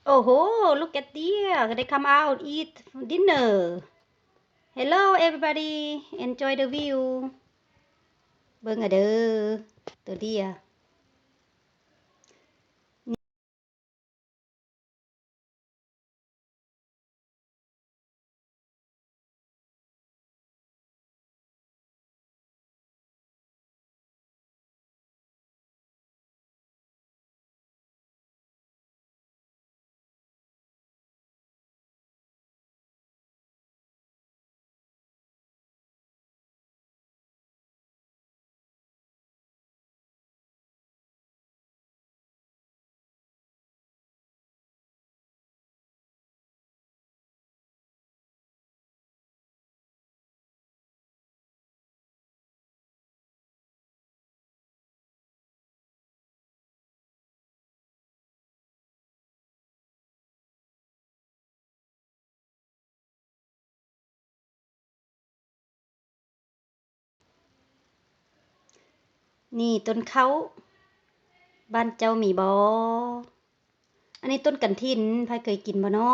Oh, look at there. They come out, eat dinner. Hello, everybody. Enjoy the view. เบิ่งอะเด้อตัวเดียนี่ต้นเขาบ้านเจ้ามีบ่อันนี้ต้นกันทินไผเคยกินบ่น้อ